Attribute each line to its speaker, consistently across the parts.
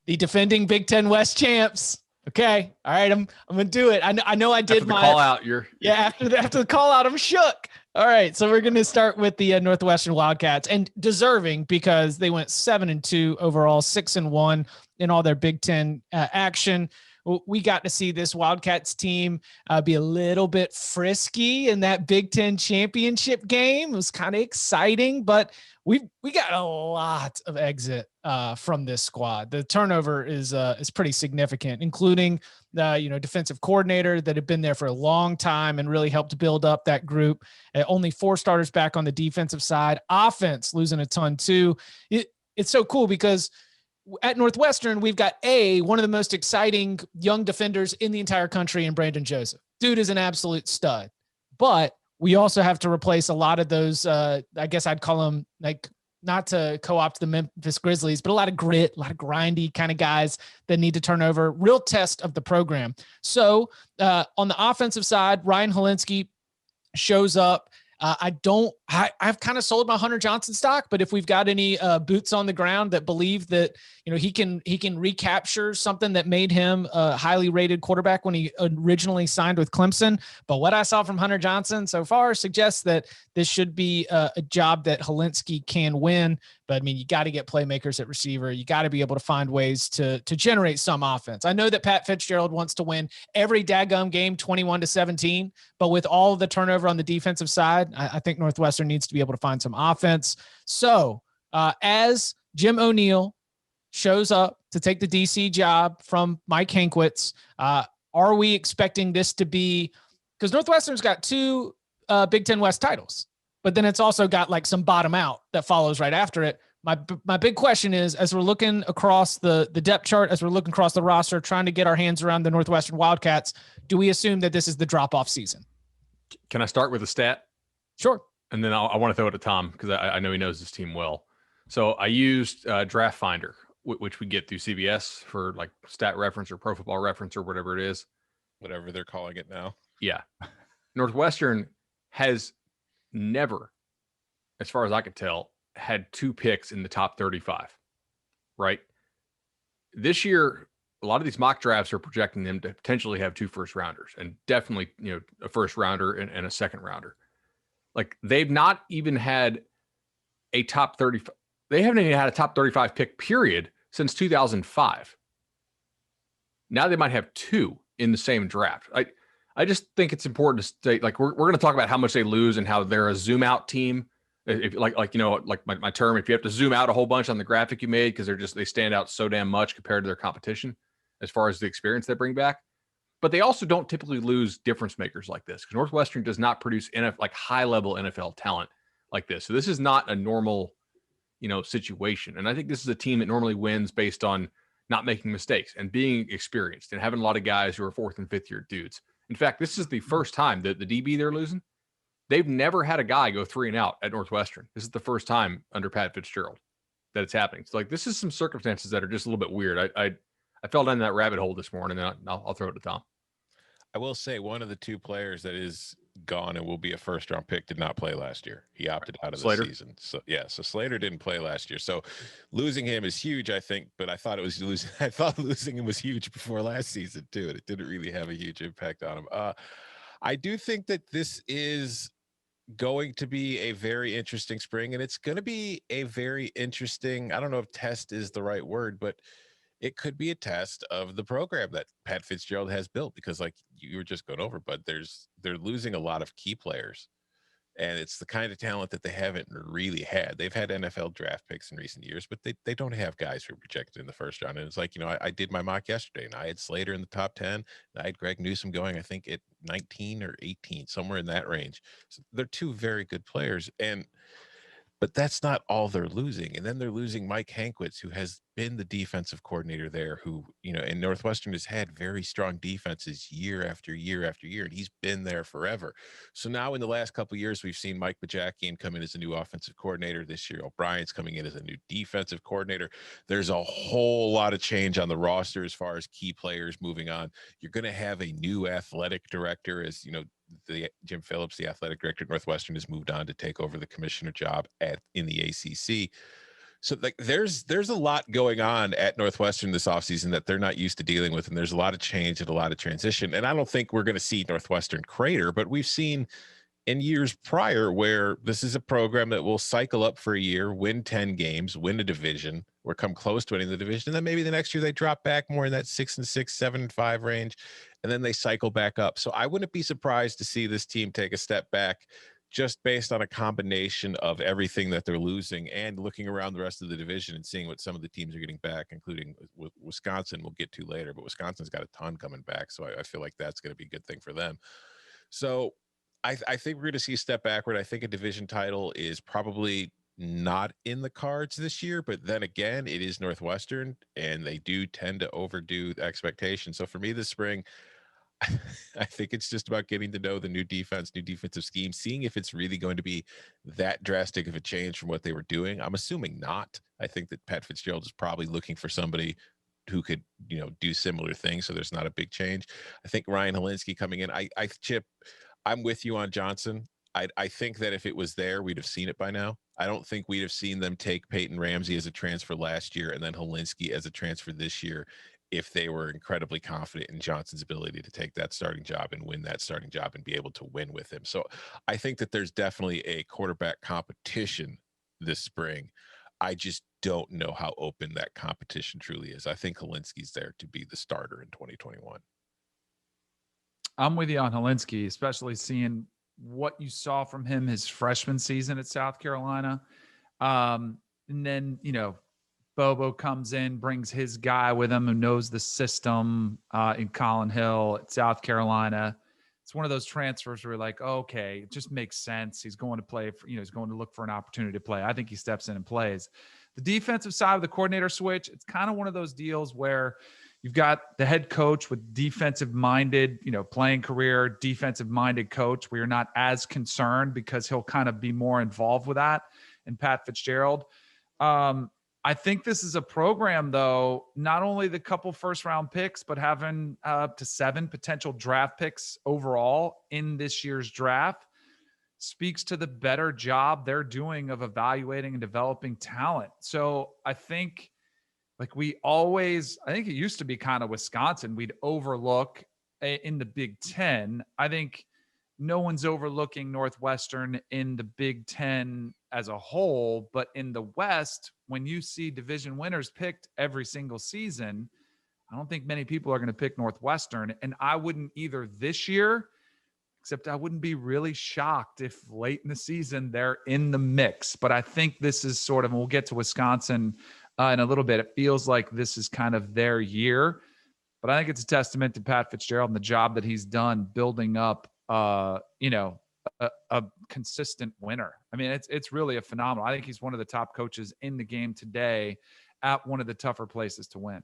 Speaker 1: the defending Big Ten West champs. Okay. All right. I'm going to do it. I know I did
Speaker 2: after the call out.
Speaker 1: After the call out, I'm shook. All right. So we're going to start with the Northwestern Wildcats, and deserving because they went 7-2 overall, 6-1 in all their Big Ten action. We got to see this Wildcats team be a little bit frisky in that Big Ten championship game. It was kind of exciting, but we got a lot of exit from this squad. The turnover is pretty significant, including the defensive coordinator that had been there for a long time and really helped build up that group. Only 4 starters back on the defensive side. Offense losing a ton too. It's so cool because at Northwestern, we've got one of the most exciting young defenders in the entire country in Brandon Joseph. Dude is an absolute stud. But we also have to replace a lot of those, I guess I'd call them, like, not to co-opt the Memphis Grizzlies, but a lot of grit, a lot of grindy kind of guys that need to turn over. Real test of the program. So on the offensive side, Ryan Helinski shows up. I've kind of sold my Hunter Johnson stock, but if we've got any boots on the ground that believe that, he can recapture something that made him a highly rated quarterback when he originally signed with Clemson. But what I saw from Hunter Johnson so far suggests that this should be a job that Helinski can win. But I mean, you got to get playmakers at receiver. You got to be able to find ways to generate some offense. I know that Pat Fitzgerald wants to win every daggum game 21-17, but with all of the turnover on the defensive side, I think Northwestern needs to be able to find some offense. So as Jim O'Neill shows up to take the DC job from Mike Hankwitz, are we expecting this to be, because Northwestern's got 2 Big Ten West titles, but then it's also got like some bottom out that follows right after it. My big question is, as we're looking across the depth chart, as we're looking across the roster, trying to get our hands around the Northwestern Wildcats, do we assume that this is the drop-off season?
Speaker 2: Can I start with a stat?
Speaker 1: Sure.
Speaker 2: And then I want to throw it to Tom because I know he knows his team well. So I used Draft Finder, which we get through CBS for like Stat Reference or Pro Football Reference or whatever it is.
Speaker 3: Whatever they're calling it now.
Speaker 2: Yeah. Northwestern has never, as far as I could tell, had 2 picks in the top 35, right? This year, a lot of these mock drafts are projecting them to potentially have 2 first rounders and definitely, a first rounder and a second rounder. Like, they've not even had a top 35. They haven't even had a top 35 pick period since 2005. Now they might have 2 in the same draft. I just think it's important to state, like, we're going to talk about how much they lose and how they're a zoom out team. If like my term, if you have to zoom out a whole bunch on the graphic you made, because they stand out so damn much compared to their competition as far as the experience they bring back. But they also don't typically lose difference makers like this, because Northwestern does not produce high level NFL talent like this. So this is not a normal, situation. And I think this is a team that normally wins based on not making mistakes and being experienced and having a lot of guys who are 4th and 5th year dudes. In fact, this is the first time that the DB they're losing, they've never had a guy go 3 and out at Northwestern. This is the first time under Pat Fitzgerald that it's happening. So, like, this is some circumstances that are just a little bit weird. I fell down that rabbit hole this morning, and I'll throw it to Tom.
Speaker 3: I will say one of the 2 players that is gone and will be a first-round pick did not play last year. He opted out of the season. So Slater didn't play last year. So losing him is huge, I think. But I thought losing him was huge before last season too, and it didn't really have a huge impact on him. I do think that this is going to be a very interesting spring, and it's going to be a very interesting, I don't know if test is the right word, but it could be a test of the program that Pat Fitzgerald has built, because, like you were just going over, but they're losing a lot of key players, and it's the kind of talent that they haven't really had. They've had NFL draft picks in recent years, but they don't have guys who are projected in the first round. And it's like, I did my mock yesterday, and I had Slater in the top 10. And I had Greg Newsome going, I think, at 19 or 18, somewhere in that range. So they're 2 very good players, but that's not all they're losing. And then they're losing Mike Hankwitz, who has been the defensive coordinator there, who, and Northwestern has had very strong defenses year after year after year, and he's been there forever. So now in the last couple of years, we've seen Mike Bajakian come in as a new offensive coordinator. This year, O'Brien's coming in as a new defensive coordinator. There's a whole lot of change on the roster as far as key players moving on. You're going to have a new athletic director, as Jim Phillips, the athletic director at Northwestern, has moved on to take over the commissioner job in the ACC. So like there's a lot going on at Northwestern this offseason that they're not used to dealing with. And there's a lot of change and a lot of transition. And I don't think we're going to see Northwestern crater, but we've seen in years prior where this is a program that will cycle up for a year, win 10 games, win a division, or come close to winning the division. And then maybe the next year they drop back more in that 6-6, 7-5 range, and then they cycle back up. So I wouldn't be surprised to see this team take a step back just based on a combination of everything that they're losing and looking around the rest of the division and seeing what some of the teams are getting back, including Wisconsin we'll get to later, but Wisconsin's got a ton coming back. So I feel like that's going to be a good thing for them. So I think we're going to see a step backward. I think a division title is probably not in the cards this year, but then again, it is Northwestern and they do tend to overdo the expectations. So for me this spring, I think it's just about getting to know the new defense, new defensive scheme, seeing if it's really going to be that drastic of a change from what they were doing. I'm assuming not. I think that Pat Fitzgerald is probably looking for somebody who could, do similar things. So there's not a big change. I think Ryan Helinski coming in, Chip, I'm with you on Johnson. I think that if it was there, we'd have seen it by now. I don't think we'd have seen them take Peyton Ramsey as a transfer last year and then Helinski as a transfer this year if they were incredibly confident in Johnson's ability to take that starting job and win that starting job and be able to win with him. So I think that there's definitely a quarterback competition this spring. I just don't know how open that competition truly is. I think Helinski's there to be the starter in 2021.
Speaker 4: I'm with you on Helinski, especially seeing what you saw from him his freshman season at South Carolina. And then, Bobo comes in, brings his guy with him who knows the system in Colin Hill at South Carolina. It's one of those transfers where you're like, okay, it just makes sense. He's going to play for, he's going to look for an opportunity to play. I think he steps in and plays. The defensive side of the coordinator switch, it's kind of one of those deals where you've got the head coach with defensive-minded, playing career, defensive-minded coach where you're not as concerned because he'll kind of be more involved with that. And Pat Fitzgerald, I think this is a program, though, not only the couple first-round picks, but having up to 7 potential draft picks overall in this year's draft speaks to the better job they're doing of evaluating and developing talent. So I think I think it used to be kind of Wisconsin we'd overlook in the Big Ten. I think no one's overlooking Northwestern in the Big Ten as a whole, but in the West, when you see division winners picked every single season, I don't think many people are going to pick Northwestern. And I wouldn't either this year, except I wouldn't be really shocked if late in the season they're in the mix. But I think this is sort of, and we'll get to Wisconsin in a little bit. It feels like this is kind of their year, but I think it's a testament to Pat Fitzgerald and the job that he's done building up, a consistent winner. I mean, it's really a phenomenal. I think he's one of the top coaches in the game today at one of the tougher places to win.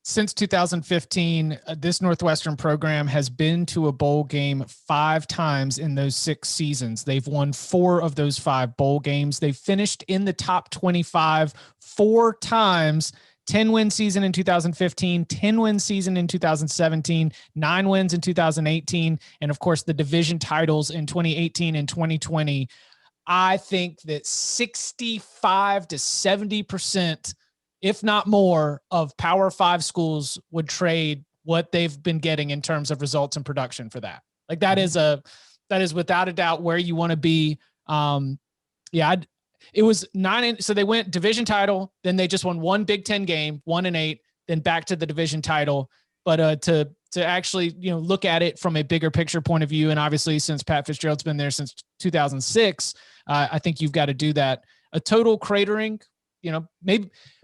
Speaker 1: Since 2015, this Northwestern program has been to a bowl game 5 times in those 6 seasons. They've won 4 of those 5 bowl games. They've finished in the top 25 4 times. 10-win season in 2015, 10-win season in 2017, 9 wins in 2018, and of course the division titles in 2018 and 2020. I think that 65 to 70%, if not more, of Power 5 schools would trade what they've been getting in terms of results and production for that. Like that is without a doubt where you want to be. It was 9. So they went division title, then they just won 1 Big Ten game, 1-8, then back to the division title. But to actually, look at it from a bigger picture point of view, and obviously since Pat Fitzgerald's been there since 2006, I think you've got to do that. A total cratering,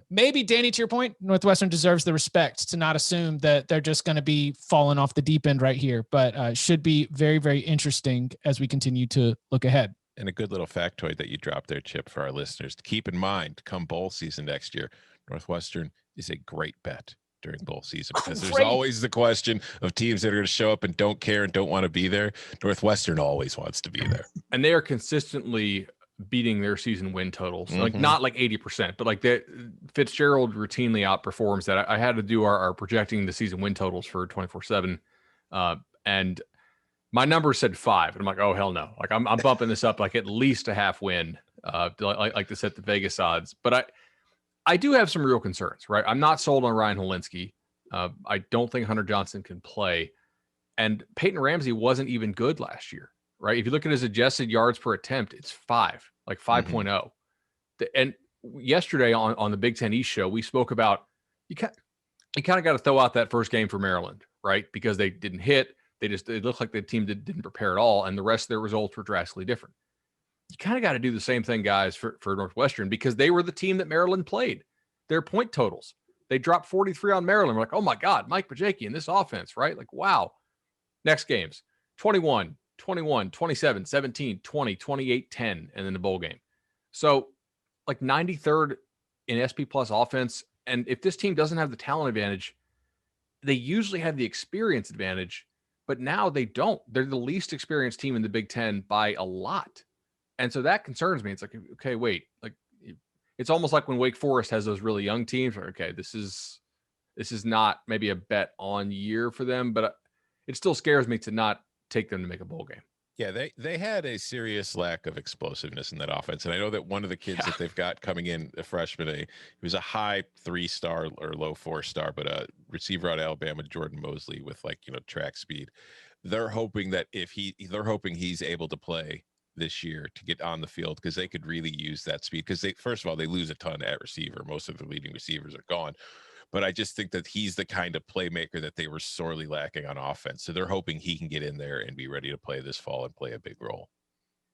Speaker 1: maybe Danny, to your point, Northwestern deserves the respect to not assume that they're just going to be falling off the deep end right here, but should be very, very interesting as we continue to look ahead.
Speaker 3: And a good little factoid that you dropped there, Chip, for our listeners to keep in mind come bowl season next year, Northwestern is a great bet during bowl season because there's always the question of teams that are going to show up and don't care and don't want to be there. Northwestern always wants to be there.
Speaker 2: And they are consistently beating their season win totals, like not like 80%, but like that Fitzgerald routinely outperforms that. I had to do our projecting the season win totals for 24/7. And my number said 5. And I'm like, oh, hell no. Like I'm bumping this up like at least a half win, like to set the Vegas odds. But I do have some real concerns, right? I'm not sold on Ryan Helinski. I don't think Hunter Johnson can play. And Peyton Ramsey wasn't even good last year, right? If you look at his adjusted yards per attempt, it's 5, like 5.0. And yesterday on the Big Ten East show, we spoke about you kind of got to throw out that first game for Maryland, right? Because they didn't hit. It looked like the team didn't prepare at all, and the rest of their results were drastically different. You kind of got to do the same thing, guys, for Northwestern, because they were the team that Maryland played. Their point totals, they dropped 43 on Maryland. We're like, oh my God, Mike Pajacki in this offense, right? Like, wow. Next games, 21, 21, 27, 17, 20, 28, 10, and then the bowl game. So like 93rd in SP Plus offense. And if this team doesn't have the talent advantage, they usually have the experience advantage, but now they don't. They're the least experienced team in the Big Ten by a lot. And so that concerns me. It's like, okay, wait, like it's almost like when Wake Forest has those really young teams. Okay, this is not maybe a bet on year for them, but it still scares me to not take them to make a bowl game.
Speaker 3: Yeah, they had a serious lack of explosiveness in that offense. And I know that one of the kids that they've got coming in, a freshman, he was a high 3-star or low 4-star, but a receiver out of Alabama, Jordan Mosley, with track speed. They're hoping that he's able to play this year to get on the field, because they could really use that speed, because first of all, they lose a ton at receiver. Most of the leading receivers are gone. But I just think that he's the kind of playmaker that they were sorely lacking on offense. So they're hoping he can get in there and be ready to play this fall and play a big role.